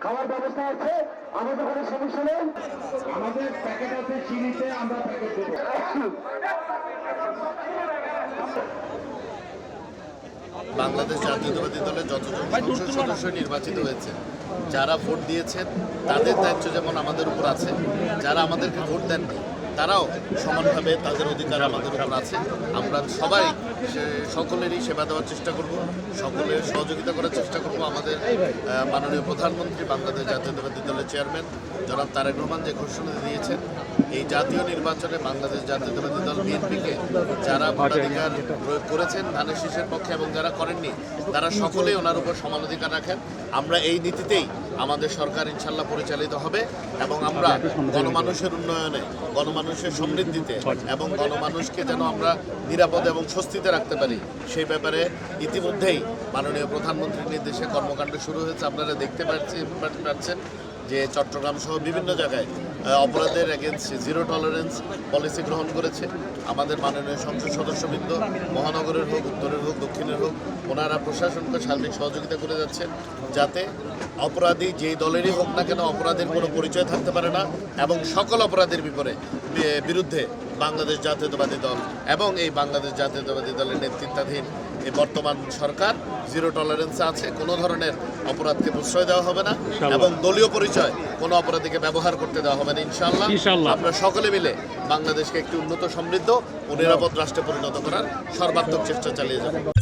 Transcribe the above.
খাওয়ার ব্যবস্থা আছে, আমাদের কোনো সমস্যা নেই। আমাদের প্যাকেট আছে চিনিতে, আমরা প্যাকেট দেবো। বাংলাদেশ জাতীয়তাবাদী দলের যতজন সংসদ সদস্য নির্বাচিত হয়েছে, যারা ভোট দিয়েছেন তাদের দায়িত্ব যেমন আমাদের উপর আছে, যারা আমাদেরকে ভোট দেননি তারাও সমানভাবে তাদের অধিকার আমাদের উপর আছে। আমরা সবাই সকলেরই সেবা দেওয়ার চেষ্টা করব, সকলের সহযোগিতা করার চেষ্টা করব। আমাদের মাননীয় প্রধানমন্ত্রী, বাংলাদেশ জাতীয়তাবাদী দলের চেয়ারম্যান জনাব তারেক রহমান যে ঘোষণা দিয়েছেন, এই জাতীয় নির্বাচনে বাংলাদেশ জাতীয়তাবাদী দল বিএনপিকে যারা ভোটাধিকার প্রয়োগ করেছেন ধানের শীষের পক্ষে এবং যারা করেননি, তারা সকলেই ওনার উপর সমান অধিকার রাখেন। আমরা এই নীতিতেই আমাদের সরকার ইনশাল্লাহ পরিচালিত হবে এবং আমরা গণমানুষের উন্নয়নে, গণমানুষের সমৃদ্ধিতে এবং গণমানুষকে যেন আমরা নিরাপদ এবং স্বস্তিতে রাখতে পারি, সেই ব্যাপারে ইতিমধ্যেই মাননীয় প্রধানমন্ত্রীর নির্দেশে কর্মকাণ্ড শুরু হয়েছে। আপনারা দেখতে পাচ্ছেন যে চট্টগ্রাম সহ বিভিন্ন জায়গায় অপরাধের এগেনস্ট জিরো টলারেন্স পলিসি গ্রহণ করেছে আমাদের মাননীয় সংসদ সদস্যবৃন্দ। মহানগরের হোক, উত্তরের হোক, দক্ষিণের হোক, ওনারা প্রশাসনকে সার্বিক সহযোগিতা করে যাচ্ছেন যাতে অপরাধী যেই দলেরই হোক না কেন অপরাধের কোনো পরিচয় থাকতে পারে না এবং সকল অপরাধের বিরুদ্ধে বাংলাদেশ জাতীয়তাবাদী দল এবং এই বাংলাদেশ জাতীয়তাবাদী দলের নেতৃত্বাধীন এই বর্তমান সরকার জিরো টলারেন্সে আছে। কোনো ধরনের অপরাধকে প্রশ্রয় দেওয়া হবে না এবং দলীয় পরিচয় কোনো অপরাধীকে ব্যবহার করতে দেওয়া হবে না। ইনশাআল্লাহ আমরা সকলে মিলে বাংলাদেশকে একটি উন্নত, সমৃদ্ধ ও নিরাপদ রাষ্ট্রে পরিণত করার সর্বাত্মক চেষ্টা চালিয়ে যাব।